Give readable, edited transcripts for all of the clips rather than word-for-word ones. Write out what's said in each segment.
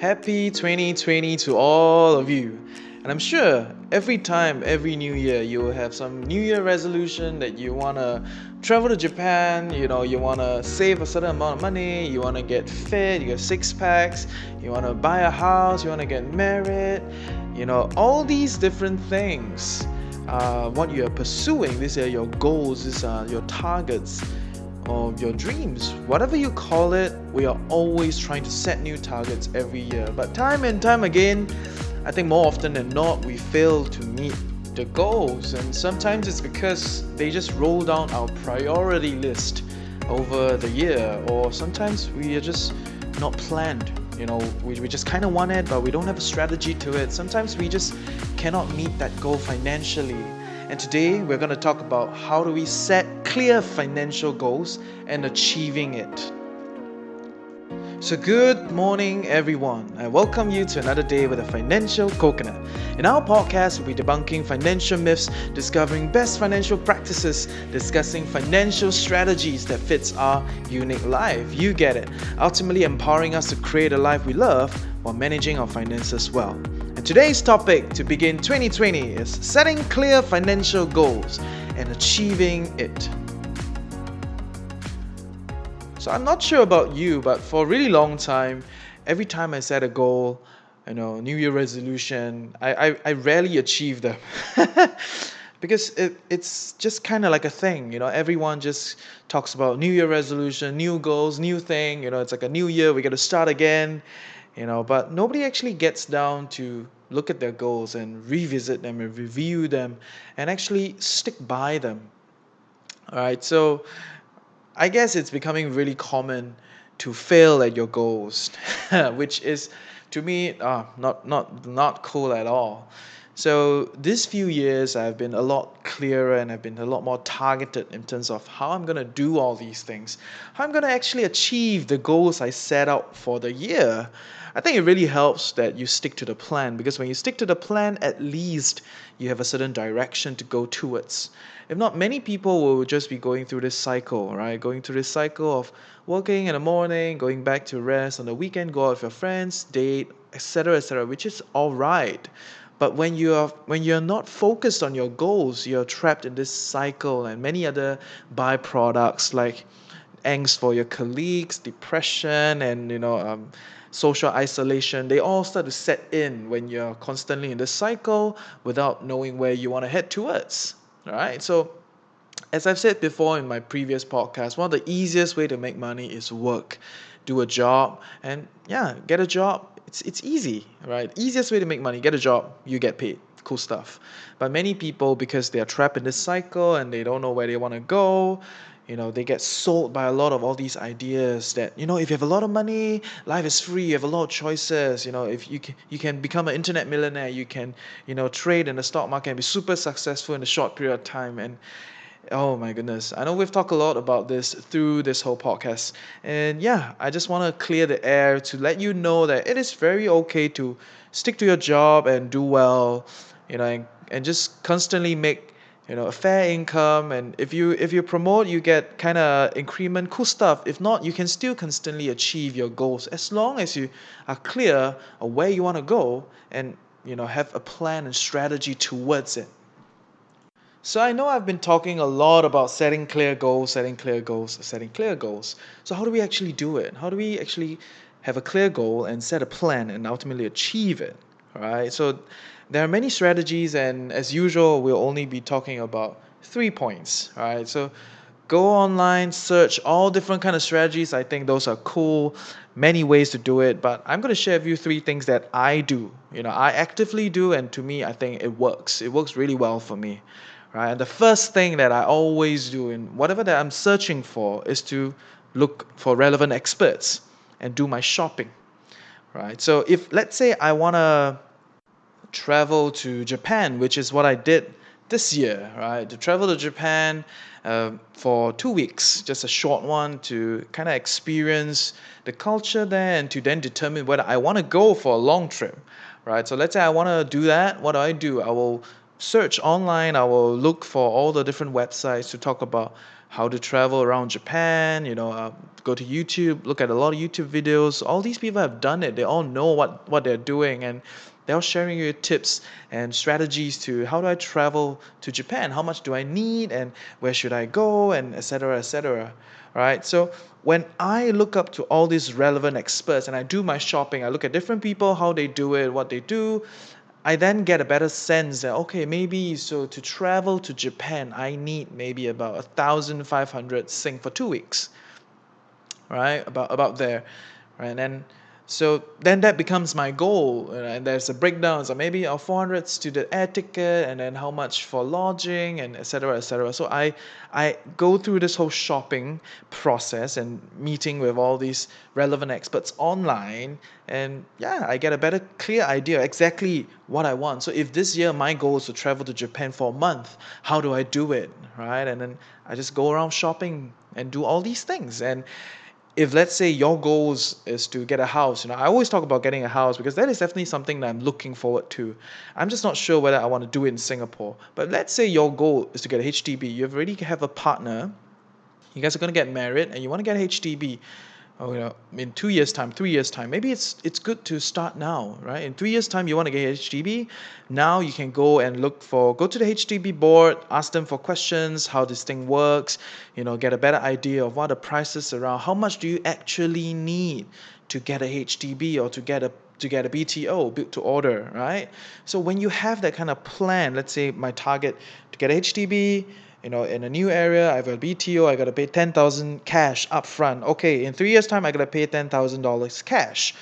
Happy 2020 to all of you. And I'm sure every time, every new year, you will have some new year resolution that you want to travel to Japan, you want to save a certain amount of money, you want to get fit, you get six packs, you want to buy a house, you want to get married, all these different things. What you are pursuing, these are your goals, these are your targets or your dreams, whatever you call it. We are always trying to set new targets every year, but time and time again, I think more often than not, we fail to meet the goals, and sometimes it's because they just roll down our priority list over the year, or sometimes we are just not planned. We just kind of want it, but we don't have a strategy to it. Sometimes we just cannot meet that goal financially. And today we're going to talk about how do we set clear financial goals and achieving it. So good morning everyone. I welcome you to another day with a financial coconut. In our podcast, we'll be debunking financial myths, discovering best financial practices, discussing financial strategies that fits our unique life. You get it. Ultimately empowering us to create a life we love while managing our finances well. And today's topic to begin 2020 is setting clear financial goals and achieving it. So I'm not sure about you, but for a really long time, every time I set a goal, New Year resolution, I rarely achieve them. Because it's just kind of like a thing, everyone just talks about New Year resolution, new goals, new thing, it's like a new year, we got to start again, but nobody actually gets down to look at their goals and revisit them and review them and actually stick by them. All right, so I guess it's becoming really common to fail at your goals, which is to me not cool at all. So these few years I've been a lot clearer and I've been a lot more targeted in terms of how I'm gonna do all these things, how I'm gonna actually achieve the goals I set out for the year. I think it really helps that you stick to the plan, because when you stick to the plan, at least you have a certain direction to go towards. If not, many people will just be going through this cycle, right? Going through this cycle of working in the morning, going back to rest on the weekend, go out with your friends, date, etc., which is all right. But when you're not focused on your goals, you're trapped in this cycle and many other byproducts like angst for your colleagues, depression, and social isolation. They all start to set in when you're constantly in this cycle without knowing where you want to head towards. All right, so as I've said before in my previous podcast, one of the easiest way to make money is work, do a job, and yeah, get a job. It's easy, right? Easiest way to make money, get a job, you get paid. Cool stuff. But many people, because they are trapped in this cycle and they don't know where they want to go, they get sold by a lot of all these ideas that, if you have a lot of money, life is free, you have a lot of choices, if you can become an internet millionaire, you can, trade in the stock market and be super successful in a short period of time. And oh my goodness, I know we've talked a lot about this through this whole podcast. And yeah, I just want to clear the air to let you know that it is very okay to stick to your job and do well, and just constantly make, a fair income. And if you promote, you get kind of increment, cool stuff. If not, you can still constantly achieve your goals as long as you are clear of where you want to go and, have a plan and strategy towards it. So I know I've been talking a lot about setting clear goals, setting clear goals, setting clear goals. So how do we actually do it? How do we actually have a clear goal and set a plan and ultimately achieve it? All right. So there are many strategies, and as usual, we'll only be talking about 3 points. All right. So go online, search all different kind of strategies. I think those are cool, many ways to do it. But I'm going to share with you 3 things that I do. I actively do, and to me, I think it works. It works really well for me. Right? And the first thing that I always do in whatever that I'm searching for is to look for relevant experts and do my shopping. Right? So if let's say I want to travel to Japan, which is what I did this year, right? To travel to Japan for 2 weeks, just a short one, to kind of experience the culture there and to then determine whether I want to go for a long trip, right? So let's say I want to do that. What do? I will search online. I will look for all the different websites to talk about how to travel around Japan, go to YouTube, look at a lot of YouTube videos. All these people have done it. They all know what they're doing, and they're all sharing you tips and strategies to how do I travel to Japan? How much do I need, and where should I go, and etc. etc. Right? So when I look up to all these relevant experts and I do my shopping, I look at different people, how they do it, what they do, I then get a better sense that okay, maybe so to travel to Japan, I need maybe about 1,500 Sing for 2 weeks, right? About there, right? And then so then that becomes my goal, and there's a breakdown. So maybe 400 to the air ticket, and then how much for lodging, and etc. etc. So I go through this whole shopping process and meeting with all these relevant experts online, and yeah, I get a better clear idea exactly what I want. So if this year my goal is to travel to Japan for a month, how do I do it, right? And then I just go around shopping and do all these things. And if let's say your goals is to get a house, I always talk about getting a house because that is definitely something that I'm looking forward to. I'm just not sure whether I want to do it in Singapore. But let's say your goal is to get a HDB. You already have a partner. You guys are going to get married and you want to get a HDB. Oh, in 2 years' time, 3 years' time, maybe it's good to start now, right? In 3 years' time, you want to get HDB. Now you can go and go to the HDB board, ask them for questions, how this thing works, get a better idea of what the prices around, how much do you actually need to get a HDB or to get a BTO, built to order, right? So when you have that kind of plan, let's say my target to get a HDB, in a new area, I have a BTO, I gotta pay 10,000 cash upfront. Okay, in 3 years' time, I gotta pay $10,000 cash.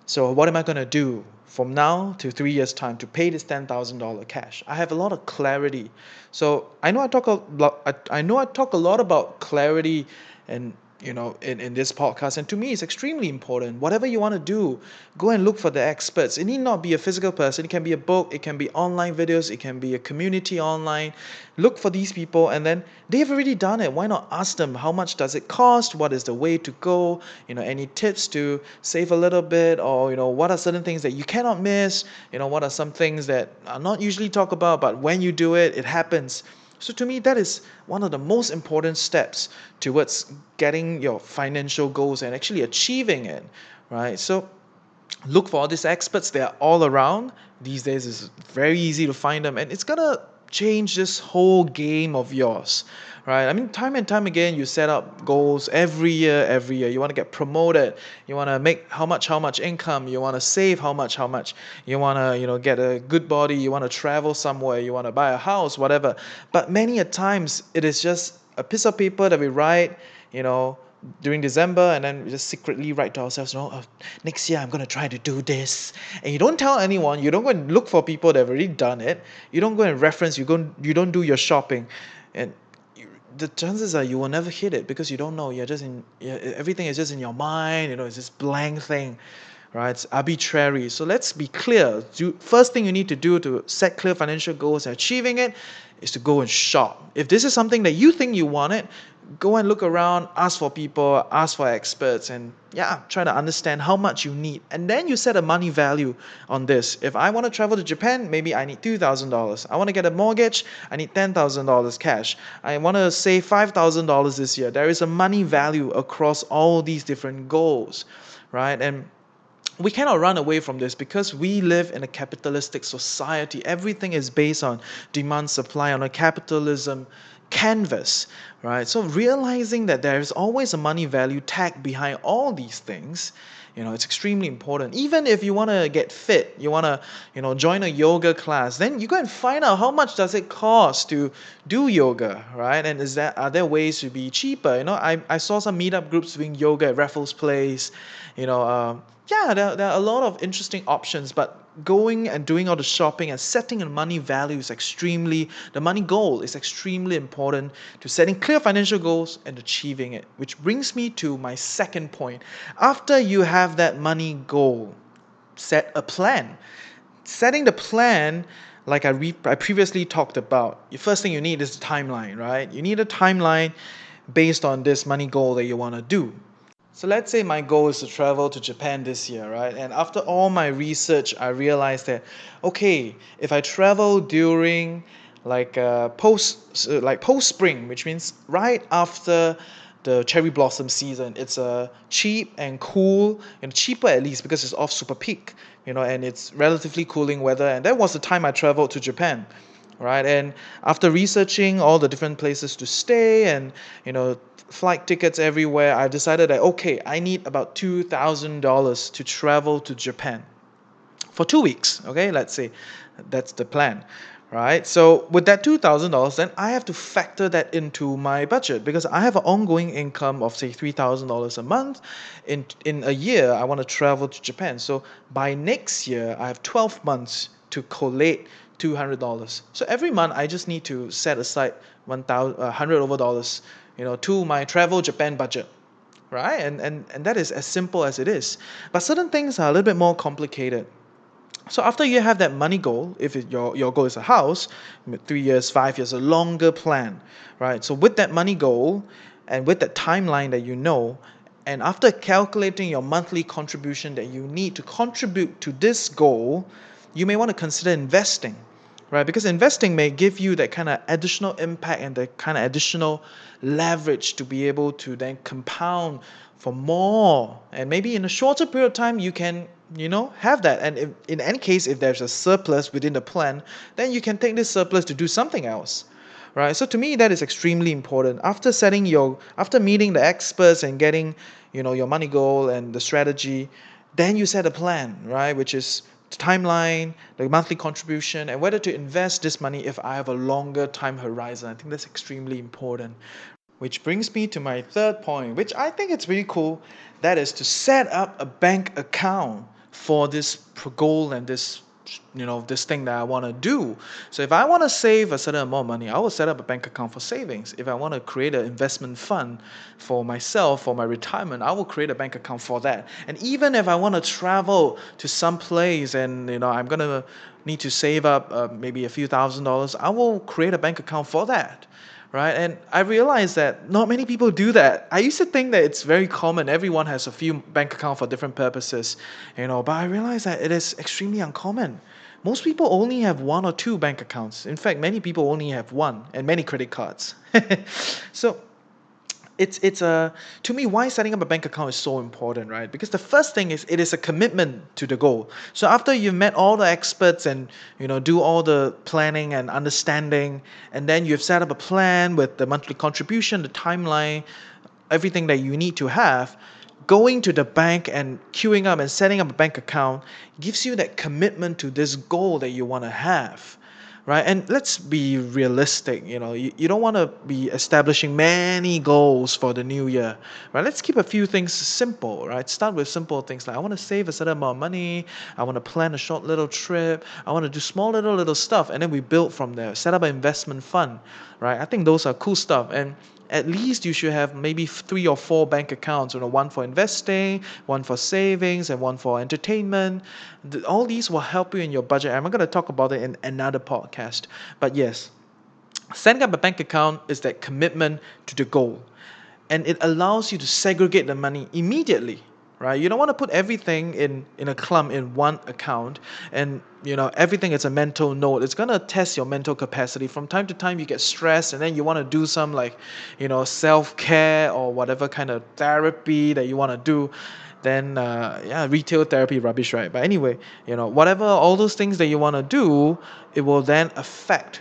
So what am I gonna do from now to 3 years' time to pay this $10,000 cash? I have a lot of clarity. So I know I talk a lot. I know I talk a lot about clarity, and in this podcast, and to me it's extremely important. Whatever you want to do, go and look for the experts. It need not be a physical person. It can be a book, it can be online videos, it can be a community online. Look for these people, and then they've already done it. Why not ask them how much does it cost, what is the way to go, any tips to save a little bit, or what are certain things that you cannot miss, what are some things that are not usually talked about, but when you do it, it happens. So to me, that is one of the most important steps towards getting your financial goals and actually achieving it, right? So look for all these experts. They are all around. These days it's very easy to find them, and it's gonna change this whole game of yours, right? I mean, time and time again, you set up goals every year. You want to get promoted. You want to make how much income. You want to save how much. You want to, get a good body. You want to travel somewhere. You want to buy a house, whatever. But many a times, it is just a piece of paper that we write, you know, during December, and then we just secretly write to ourselves, next year I'm going to try to do this. And you don't tell anyone, you don't go and look for people that have already done it. You don't go and reference, you don't do your shopping. And the chances are you will never hit it because you don't know. Everything is just in your mind, it's this blank thing, right? It's arbitrary. So let's be clear. First thing you need to do to set clear financial goals and achieving it is to go and shop. If this is something that you think you want it, go and look around, ask for people, ask for experts, and try to understand how much you need. And then you set a money value on this. If I want to travel to Japan, maybe I need $2,000. I want to get a mortgage, I need $10,000 cash. I want to save $5,000 this year. There is a money value across all these different goals, right? And we cannot run away from this because we live in a capitalistic society. Everything is based on demand supply, on a capitalism canvas, right? So realizing that there is always a money value tag behind all these things, it's extremely important. Even if you want to get fit, you want to, join a yoga class, then you go and find out how much does it cost to do yoga, right? And are there ways to be cheaper? I saw some meetup groups doing yoga at Raffles Place, there are a lot of interesting options, but going and doing all the shopping and setting a money value the money goal is extremely important to setting clear financial goals and achieving it. Which brings me to my second point. After you have that money goal, set a plan. Setting the plan, like I previously talked about, the first thing you need is a timeline, right? You need a timeline based on this money goal that you want to do. So let's say my goal is to travel to Japan this year, right? And after all my research, I realized that, okay, if I travel during post spring, which means right after the cherry blossom season. It's cheap and cool, and cheaper at least because it's off super peak, and it's relatively cooling weather. And that was the time I traveled to Japan, right? And after researching all the different places to stay and flight tickets everywhere, I decided that okay, I need about $2,000 to travel to Japan for 2 weeks. Okay, let's say that's the plan, right? So with that $2,000, then I have to factor that into my budget because I have an ongoing income of say $3,000 a month. In a year, I want to travel to Japan. So by next year, I have 12 months to collate $200. So every month, I just need to set aside 100 over dollars, to my travel Japan budget, right? And that is as simple as it is. But certain things are a little bit more complicated. So after you have that money goal, if your goal is a house, 3 years, 5 years, a longer plan, right? So with that money goal and with that timeline that and after calculating your monthly contribution that you need to contribute to this goal, you may want to consider investing, right? Because investing may give you that kind of additional impact and the kind of additional leverage to be able to then compound for more. And maybe in a shorter period of time, you can, have that. And if, in any case, if there's a surplus within the plan, then you can take this surplus to do something else. Right. So to me, that is extremely important. After meeting the experts and getting, your money goal and the strategy, then you set a plan, right? Which is the timeline, the monthly contribution, and whether to invest this money if I have a longer time horizon. I think that's extremely important. Which brings me to my third point, which I think it's really cool. That is to set up a bank account for this goal and this thing that I want to do. So if I want to save a certain amount of money, I will set up a bank account for savings. If I want to create an investment fund for myself, for my retirement, I will create a bank account for that. And even if I want to travel to some place and I'm gonna need to save up maybe a few $1,000s, I will create a bank account for that, right? And I realized that not many people do that. I used to think that it's very common. Everyone has a few bank accounts for different purposes, but I realized that it is extremely uncommon. Most people only have one or two bank accounts. In fact, many people only have one and many credit cards. So it's a to me why setting up a bank account is so important, right? Because the first thing is it is a commitment to the goal. So after you've met all the experts and do all the planning and understanding, and then you've set up a plan with the monthly contribution, the timeline, everything that you need to have, going to the bank and queuing up and setting up a bank account gives you that commitment to this goal that you want to have, right? And let's be realistic. You don't want to be establishing many goals for the new year, right? Let's keep a few things simple, right? Start with simple things like I want to save a certain amount of money, I want to plan a short little trip, I want to do small little stuff, and then we build from there. Set up an investment fund, right? I think those are cool stuff. And at least you should have maybe 3 or 4 bank accounts, one for investing, one for savings, and one for entertainment. All these will help you in your budget. I'm going to talk about it in another podcast. But yes, setting up a bank account is that commitment to the goal. And it allows you to segregate the money immediately, right? You don't want to put everything in a clump in one account, and everything is a mental note. It's going to test your mental capacity. From time to time you get stressed, and then you want to do some self-care or whatever kind of therapy that you want to do. Then retail therapy rubbish, right? But anyway, whatever, all those things that you want to do, it will then affect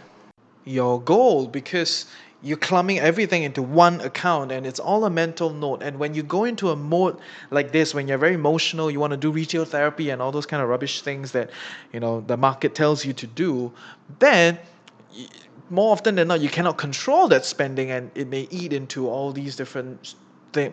your goal because you're clumping everything into one account and it's all a mental note. And when you go into a mode like this, when you're very emotional, you want to do retail therapy and all those kind of rubbish things that the market tells you to do, then more often than not you cannot control that spending, and it may eat into all these different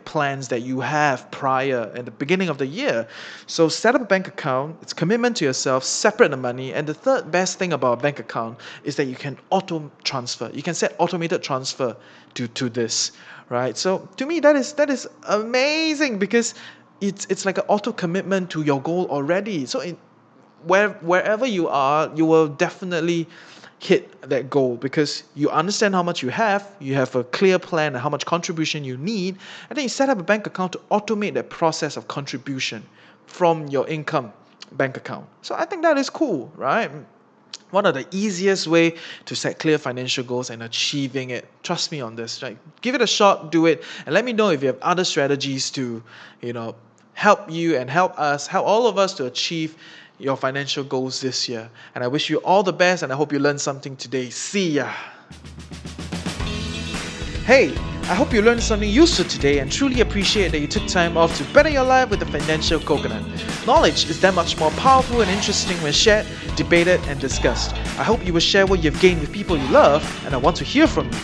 plans that you have prior at the beginning of the year. So set up a bank account. It's commitment to yourself. Separate the money. And the third best thing about a bank account is that you can auto transfer. You can set automated transfer to this, right? So to me that is amazing because it's like an auto commitment to your goal already. So wherever you are, you will definitely hit that goal because you understand how much you have a clear plan and how much contribution you need, and then you set up a bank account to automate that process of contribution from your income bank account. So I think that is cool, right? one of the easiest way to set clear financial goals and achieving it. Trust me on this, right? Give it a shot, do it, and let me know if you have other strategies to, help you and help all of us to achieve your financial goals this year. And I wish you all the best, and I hope you learned something today. See ya. Hey, I hope you learned something useful today and truly appreciate that you took time off to better your life with the Financial Coconut. Knowledge is that much more powerful and interesting when shared, debated, and discussed. I hope you will share what you've gained with people you love, and I want to hear from you.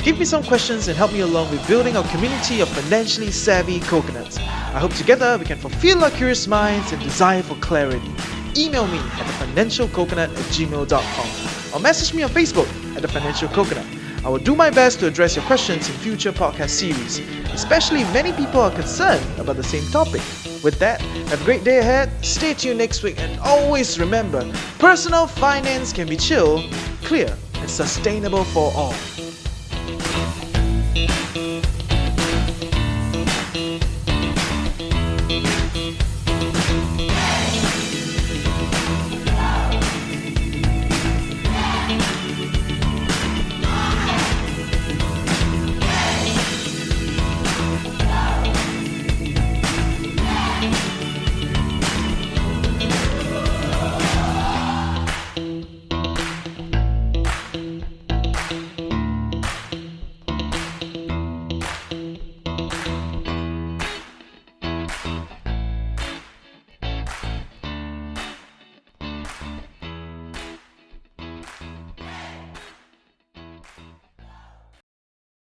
Give me some questions and help me along with building our community of financially savvy coconuts. I hope together we can fulfill our curious minds and desire for clarity. Email me at thefinancialcoconut@gmail.com or message me on Facebook at The Financial Coconut. I will do my best to address your questions in future podcast series, especially if many people are concerned about the same topic. With that, have a great day ahead, stay tuned next week, and always remember, personal finance can be chill, clear, and sustainable for all.